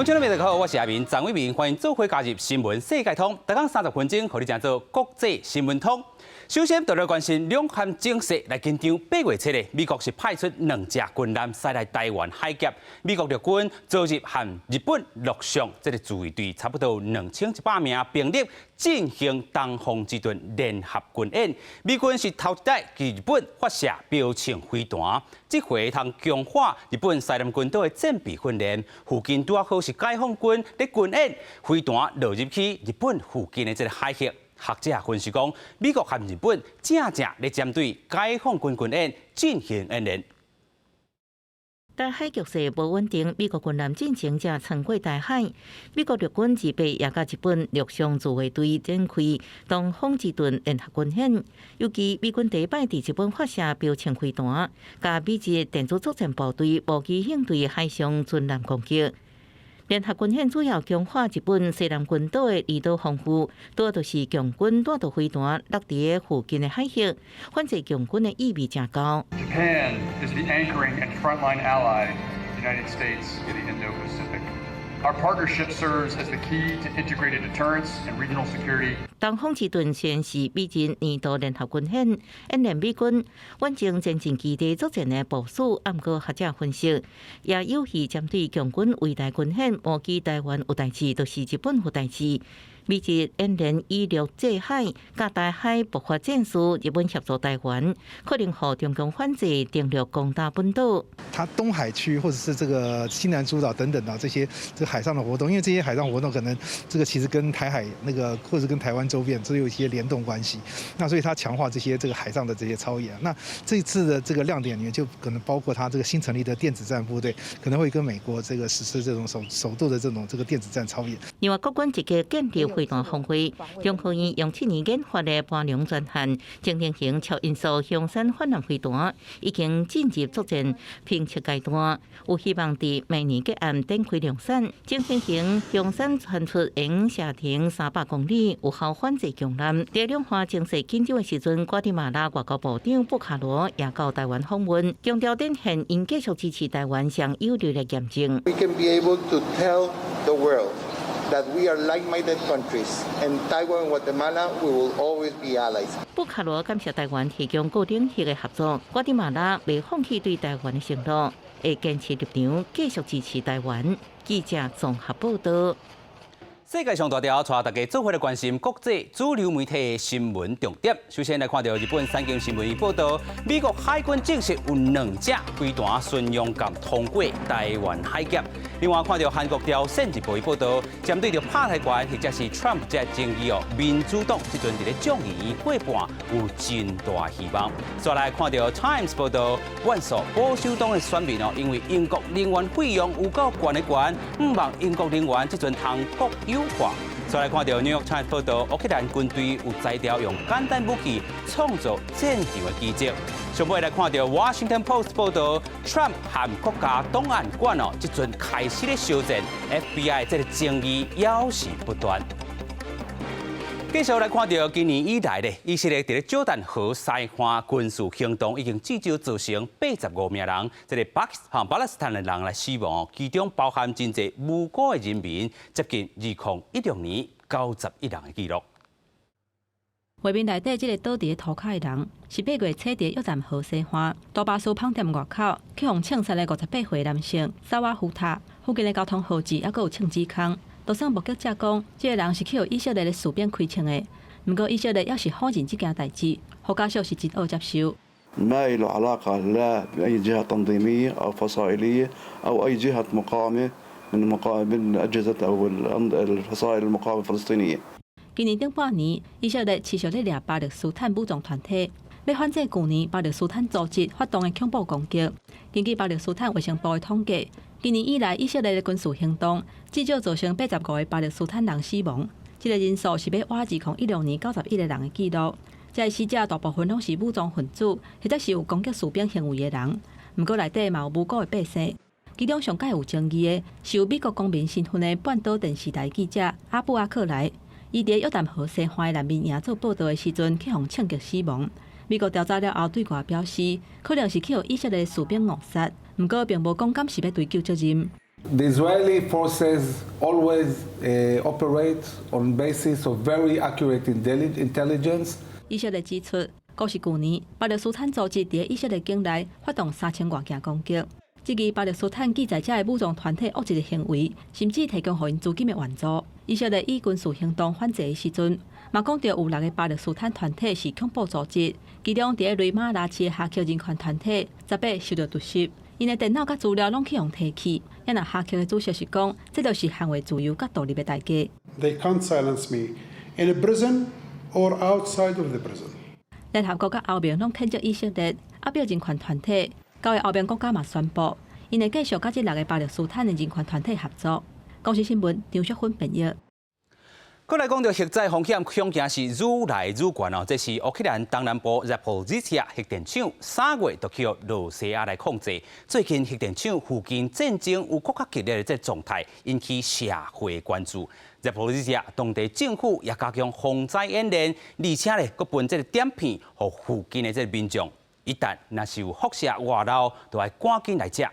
乡亲们大家好，我是阿明张伟明，欢迎做伙加入新闻世界通，每天30分钟，和你讲做国际新闻通。首先，就来关心两岸情势。来紧张8月7日，美国是派出2架军舰驶来台湾海峡，美国陆军昨日和日本陆上这个自卫队差不多2100名兵力进行东方之盾联合军演。美军是头一代对日本发射标枪飞弹，这回通强化日本西南群岛的战备训练。附近拄好是解放军在军演，飞弹落入去日本附近的这个海峡。学者分析讲，美国和日本正在针对解放军军演进行演练。台海局势无稳定，美国军舰进行正穿过台海。美国陆军预备也甲日本陆上自卫队展开东方之盾联合军演，尤其美军第一摆伫日本发射标枪飞弹，甲美籍电子作战部队无期应对海上军舰攻击。联合军演主要强化日本西南群岛的离岛防护，多就是强军带着飞弹落伫附近的海峡，反制强军的意味真高。Japan is the anchoring and frontline ally of the United States in the Indo-Pacific. Our partnership serves as the key to integrated deterrence and regional security. 东方之盾宣示美日年度联合军演，演练美军远征前进基地作战的部署。按过学者分析，也有意针对强军未来军演，无记台湾有代志，就是日本有代志。美日演练以陆制海、甲台海爆发战事，日本协助台湾，可能和中共反制定力攻打本岛。它东海区或者是这个西南诸岛等等的这些海上的活动，因为这些海上活动可能这个其实跟台海那个或者跟台湾周边都有一些联动关系。那所以它强化这些这个海上的这些操演。那这一次的这个亮点里面就可能包括它这个新成立的电子战部队，可能会跟美国这个实施这种首度的这个电子战操演。另外，国军一个建立飞弹峰会，中科院用7年研发的搬量专项精灵型超音速向山反舰飞弹已经进入作战评测阶段，有希望在明年结案展开量产。精灵型向山传出能射程300公里，有效反制强舰。在两岸情势紧张的时阵，瓜地马拉外交部长布卡罗也到台湾访问，强调展现应继续支持台湾上有力的验证。 We can be able to tell the world that we are like-minded countries, and Taiwan and Guatemala we will always be allies. 布卡罗感谢台湾提供各领域的合作，瓜地马拉未放弃对台湾的承诺，会坚持立场，继续支持台湾。记者综合报道。世界上大条，带大家做伙来关心国际主流媒体的新闻重点。首先来看到日本产经新闻报道，美国海军证实有2架飞弹顺勇敢通过台湾海峡。另外看到韩国朝鲜日报报道，针对着拍台关或者是 Trump 这争议哦，民主党这阵伫咧众议院过半有真大希望。再来看到 Times 报道，万数保守党的选民哦，因为英国能源费用有够悬的悬，唔望英国能源这阵通国有。再来看到 New York Times 报道，乌克兰军队有裁掉用简单武器创造战场的奇迹。上尾来看到 Washington Post 报道 ，Trump 和国家档案馆哦，即阵开始咧修正 FBI 这个争议要是不断。继续来看到今年以来咧，以色列伫咧约旦河西岸军事行动已经至少造成85名人，这个巴勒斯坦的人来死亡，其中包含真侪无辜的人民，接近2016年91人的记录。画面内底即个倒伫涂骹的人，是8月7日约旦河西岸多巴斯饭店外口去互枪杀的58岁男性萨瓦胡塔，附近的交通号志还佫有枪指控。就算目击者讲，这个人是去互以色列的士兵开枪的，不过以色列也是否认这件代志，互家属是真恶接受。ما له علاقة لا بأي جهة تنظيمية أو فصائلية أو أي جهة مقاومة من أجهزة أو الفصائل المقاومة الفلسطينية. 今年顶半年，以色列持续咧掠巴勒斯坦武装团体，要反制去年巴勒斯坦组织发动的恐怖攻击。根据巴勒斯坦卫生部的统计，今年以来以色列的军事行动至少造成85个巴勒斯坦人死亡，这个人数是要挖2016年91个人的记录。这个死者大部分拢是武装分子，或者是有攻击士兵行为的人，不过内底嘛有无辜的百姓。其中上界有争议的是有美国公民身份的半岛电视台记者阿布阿克莱，伊伫约旦河西岸的难民营做报道的时阵去互枪击死亡。美国调查了后对外表示，可能是去互以色列士兵误杀，不过并无讲敢是要追究责任。The Israeli forces always operate on basis of very accurate intelligence. 以色列指出，估是去年巴勒斯坦组织伫以色列境内发动3000多件攻击。质疑巴勒斯坦记载者的武装团体恶质的行为，甚至提供予因资金的援助。以色列以军事行动反制的时阵，嘛讲到有6个巴勒斯坦团体是恐怖组织，其中伫雷马拉市的下克人权团体18受到毒袭，因的电脑甲资料拢去用提起。也那下克的主席是讲，这就是捍卫自由甲独立的代价。They can't silence me in a prison or outside of the prison. 联合国甲欧盟拢谴责以色列压迫人权团体。9个欧盟国家嘛宣布，因会继续甲这6个巴勒斯坦的人权团体合作。公司新闻张淑芬编译。过来讲到核灾风险，恐惊是愈来愈悬哦。这是乌克兰东南部扎波罗热核电厂3月就去罗西亚来控制。最近核电厂附近战争有更加激烈的这状态，引起社会关注。扎波罗热当地政府也加强防灾演练，而且咧，佮分这个碘片和附近的这个民众。一旦若是有辐射外漏，就要赶紧来遮。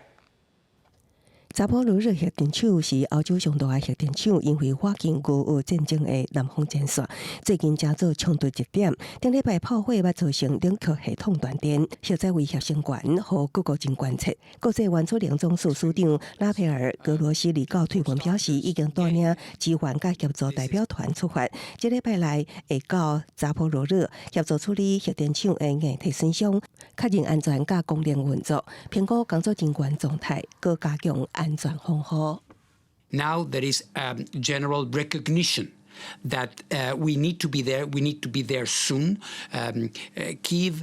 扎波罗热核电厂是欧洲上大的核电厂，因为瓦近俄乌战争的南方战线，最近正做冲突热点。顶礼拜炮火捌造成冷却系统断电，核灾威胁升悬，和各国真关切。国际原子能总署署长拉佩尔·格罗西里告退文表示，已经带领支援甲协助代表团出发，这礼拜来会到扎波罗热协助处理核电厂的硬体损伤，确认安全甲供电运作，评估工作人员状态，佮加强安全防护。Now there is general recognition that we need to be there. We need to be there soon. Kyiv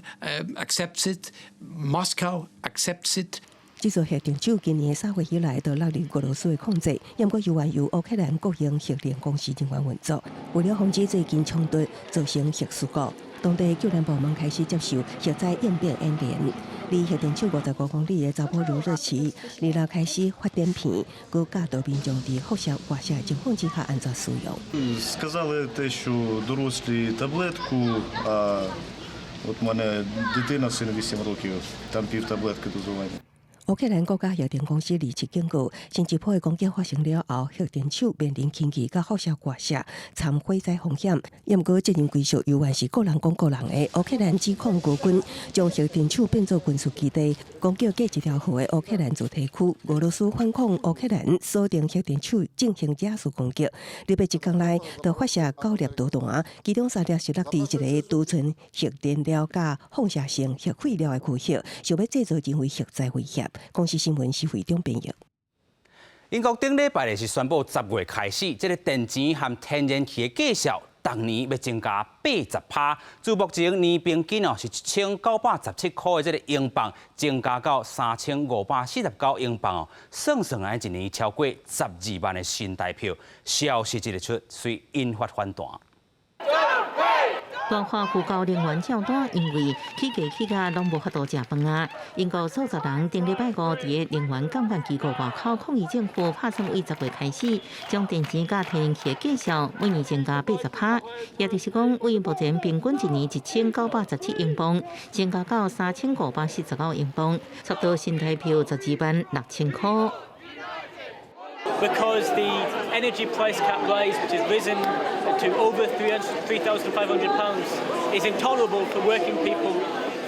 accepts it. Moscow accepts it. 这座核电厂今年3月以来就落入俄罗斯的控制，不过由乌克兰国营核电公司人员运作，为了防止最近冲突造成核事故，当地救援部门开始接受核灾应变演练。离核电厂55公里的扎波罗热市，2日开始发碘片，佮教导民众伫辐射外射情况之下安全使用。Сказали те, що дорослі таблетку, а от в мене дитина, син 8 років, там пів таблетки дозування. 乌克兰国家核电公司2日警告，星期坡的攻击发生了后，核电厂面临轻气甲辐射外射、参火灾风险。不过责任归属犹原是个人讲个人的。乌克兰指控俄军将核电厂变作军事基地，攻击隔一条河的乌克兰主体区。俄罗斯反抗乌克兰锁定核电厂进行假术攻击，礼拜1天内就发射9粒导弹，其中3粒是落地一个储存核燃料甲放射性核废料的区域，想要制造成为核灾威胁。公司新闻是会中编译。英国顶礼拜是宣布10月开始，这个电钱和天然气的价销，当年要增加80%。至目前年平均是1917块的这个英镑，增加到3549英镑算算来一年超过12万的新台票。消息一日出，遂引发反弹。大化古高能源较大，因为起价拢无法度食饭啊。英国数十人顶礼拜5伫能源监管机构外口抗议政府，拍算为10月开始将电钱甲天然气的价销每年增加80%，也就是讲，为目前平均一年1917英镑，增加到3549英镑，差不多新台票12万6000块。Because the energy price cap rise, which has risen to over £3,500, is intolerable for working people,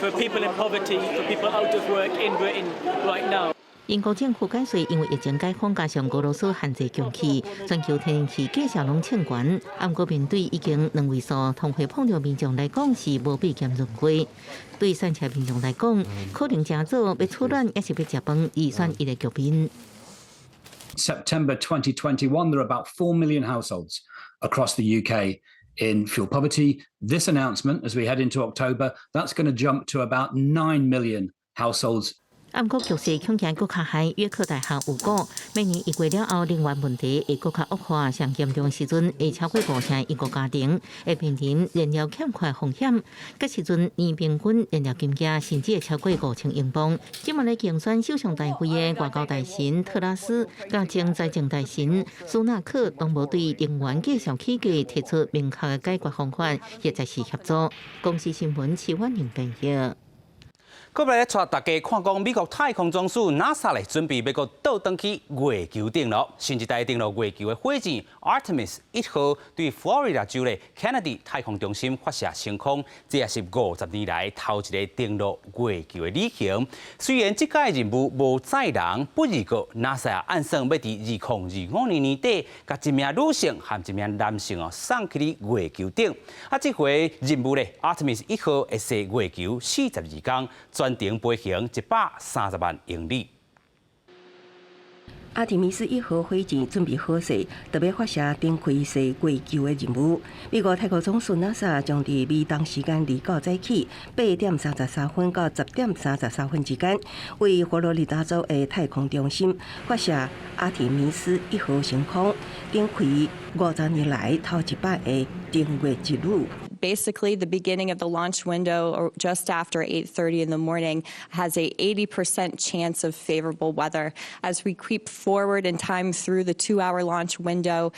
for people in poverty, for people out of work in Britain right now. 英国政府解释，因为疫情解封加上俄罗斯限制供气，全球天然气价销拢欠悬。不过面对已经2位数通货膨胀民众来讲是无比严重过。对散车民众来讲，可能真早要出卵，也是要食饭，预算一个局面。September 2021, there are about 4 million households across the UK in fuel poverty. This announcement, as we head into October, that's going to jump to about 9 million households. 不过，局势恐惊更加害，约克大厦有估，明年1月了后，能源问题会更加恶化，上严重的时阵，会超过5成英国家庭会面临燃料欠缺风险。到时阵，年平均燃料金价甚至会超过5000英镑。今麦来竞选首相大会的外交大臣特拉斯，加前财政大臣苏纳克，都无对能源价销起价提出明确的解决方法，或者是合作。公司新闻齐婉莹编译。搁来带大家看讲美国太空总署 NASA 咧准备要个倒登去月球顶咯，新一代登陆月球的火箭 Artemis 1号对佛罗里达州的 Kennedy 太空中心发射升空，这也是50年来头一个登陆月球的旅行。虽然这届任务无载人，不过 NASA 按算要伫2025年年底，甲一名女性和一名男性送去哩月球顶。这回任务咧 Artemis 1号会驶月球42天。全程飞行130万英里。阿提米斯1号火箭准备好势，特别发射登开驶月球的任务。美国太空总署 NASA 将伫美东时间29早起8点33分到10点33分之间，为佛罗里达州的太空中心发射阿提米斯1号升空，展开50年来头一摆的登月之旅。Basically, the beginning of the launch window, or just after 8:30 in the morning, has a 80% chance of favorable weather. As we creep forward in time through the 2-hour launch window,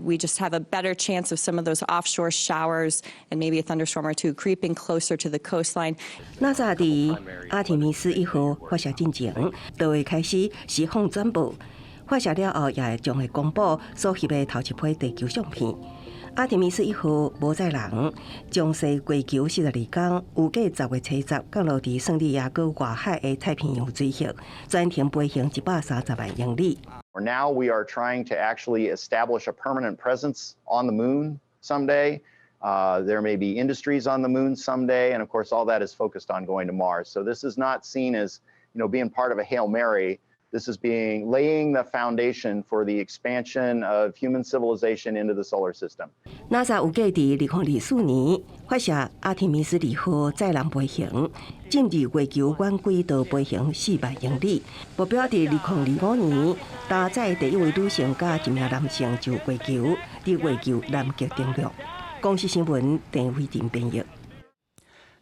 we just have a better chance of some of those offshore showers and maybe a thunderstorm or two creeping closer to the coastline. NASA 伫阿提米斯1号发射进前，就会开始释放转播。发射了后，也将会公布所翕的头一批地球相片。阿提米斯1号无载人，将驶月球42天，预计10月70降落伫圣地亚哥外海的太平洋水域，全程飞行130万英里。Now we are trying to actually establish a permanent presence on the moon someday. There may be industries on the moon someday, and of course, all that is focused on going to Mars. So this is not seen as, being part of a Hail Mary. This is laying the foundation for the expansion of human civilization into the solar system. NASA 预计伫2024年发射阿提米斯2号载人飞行，进入月球软轨道飞行4万英里，目标伫2025年搭载第一位女性加一名男性就月球，伫月球南极登陆。公视新闻陈伟霆编译。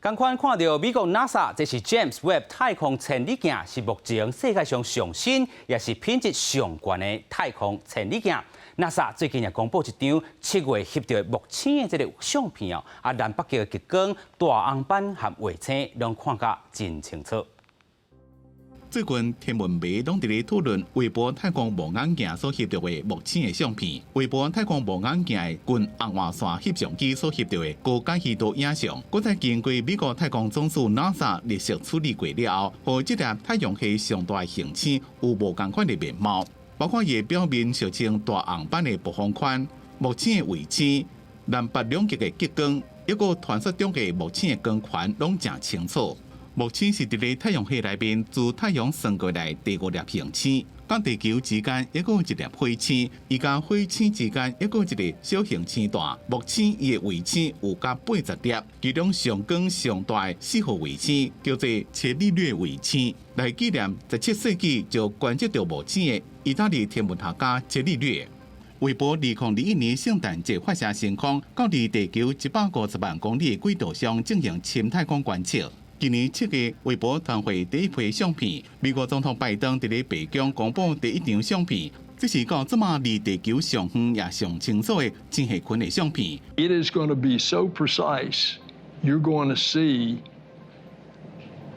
同款看到美国 NASA 这是 James Webb 太空潜力镜，是目前世界上上新也是品质上悬的太空潜力镜。NASA 最近也公布一张7月翕到目前的这个相片哦，南北极的极光、大红斑和卫星拢看甲真清楚。最近天文迷拢伫咧讨论微波太空望远镜所翕到的目前的相片。微波太空望远镜的近红外线翕相机所翕到的高解析度影像，搁再经过美国太空总署 NASA 历史处理过了后，和这粒太阳系上大的行星有无同款的面貌，包括伊表面俗称大红斑的部分宽、目前的位置、南北两极的极光，抑个传说中的目前的光圈拢正清楚。目前是伫咧太阳系内面自太阳升过来第5粒行星，甲地球之间抑个有一粒火星，伊甲火星之间抑个有一个小行星带。目前伊的卫星有甲80粒，其中上光上大的4号卫星叫做伽利略卫星，来纪念17世纪就观测到目前的意大利天文学家伽利略。微波2021年圣诞节发射升空，到离地球150万公里的轨道上进行深太空观测。今年7月，微博传回第一批相片，美国总统拜登伫咧白宫公布第一张相片，这是到这么离地球上远也上清楚的真系群的相片。It is going to be so precise, you're going to see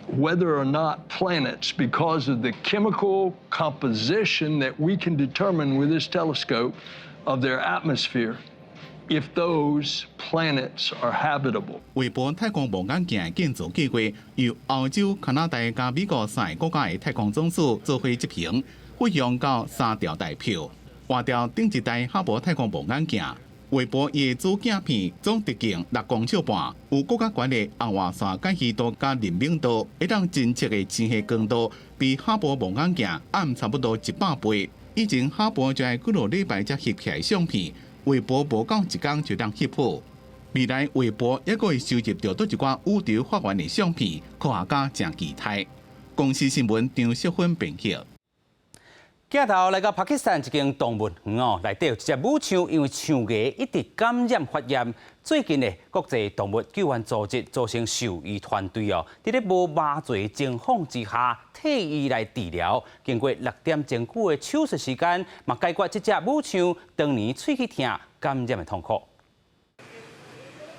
whether or not planets, because of the chemical composition that we can determine with this telescope of their atmosphere.If those planets are habitable， 微波太空望远镜建造计划由澳洲、加拿大加美国3个国家的太空总署做伙执行，费用到3条代票，换掉顶一代哈勃太空望远镜。微波伊的主镜片总直径6公尺半，有更加悬的红外线解析度加灵敏度，会当侦测的真细光度比哈勃望远镜暗差不多100倍。以前哈勃就系几落礼拜才翕起来相片。微博无到1天就当翕好，未来微博也会收集到多一寡宇宙发源的相片，科学家正期待。公视新闻张淑芬编辑。镜头来到巴基斯坦一间动物园哦，内底有一只母象，因为象牙一直感染发炎。最近呢，国际动物救援组织组成兽医团队哦，伫咧无麻醉情况之下，替伊来治疗。经过6点钟久的手术时间，嘛解决这只母象当年喙齿痛感染的痛苦。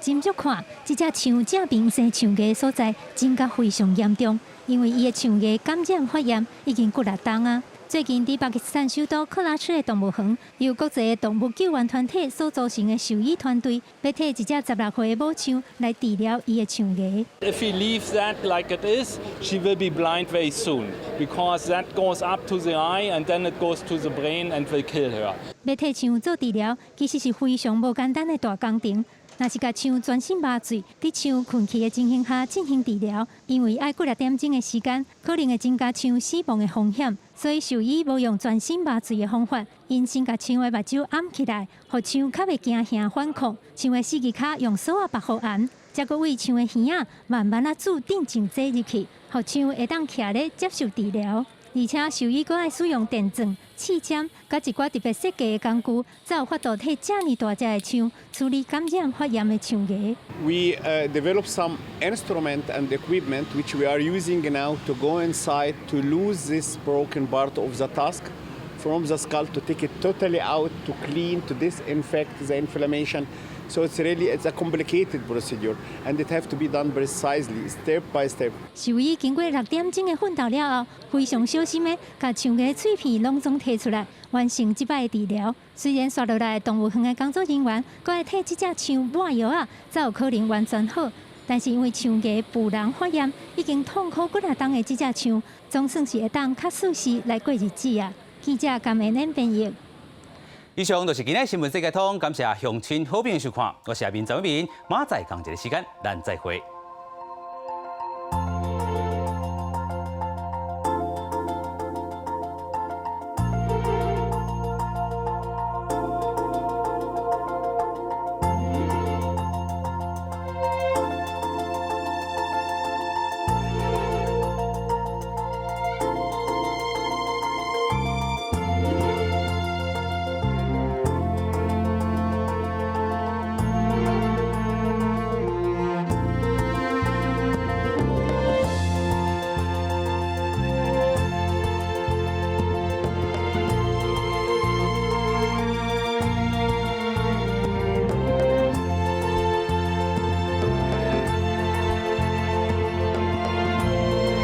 斟酌看，这只象正面生象牙所在，真甲非常严重。因为伊的肠癌感染发炎已经过6冬啊。最近伫巴基斯坦首都克拉区的动物园，由国际的动物救援团体所组成的兽医团队，要替一只16岁的母象来治疗伊的肠癌。If he leaves that like it is, she will be blind very soon because that goes up to the eye and then it goes to the brain and will kill her. 要替象做治疗，其实是非常无简单的大工程。若是甲象全身麻醉，伫象困去的情形下进行治疗，因为要过6点钟的时间，可能会增加象死亡的风险。所以兽医无用全身麻醉的方法，因先甲象的目睭掩起来，互象较袂惊吓反抗。象的四肢骹用锁啊绑好严，再搁为象的耳仔慢慢啊注定镜坐入去，互象会当徛咧接受治疗。而且兽医阁爱使用电钻、刺针，甲一寡特别设计的工具，才有法度替遮尔大只的象处理感染发炎的肠癌。We developed some instrument and equipment which we are using now to go inside to lose this broken part of the tusk from the skull to take it totally out, to clean, to disinfect the inflammation. So it's a complicated procedure, and it have to be done precisely, step by step. 兽医经过6点钟的奋斗了后，非常小心的把象牙脆片拢总摕出来，完成这摆的治疗。虽然刷落来动物园的工作人员，搁要替这只象抹药啊，才有可能完全好。但是因为象牙腐烂发炎，已经痛苦过6冬的这只象，总算是会当较舒适来过日子啊。记者感恩恁编译。以上就是今日新闻世界通，感谢乡亲好朋友收看，我是阿斌张伟明，马仔讲节的时间，咱再会。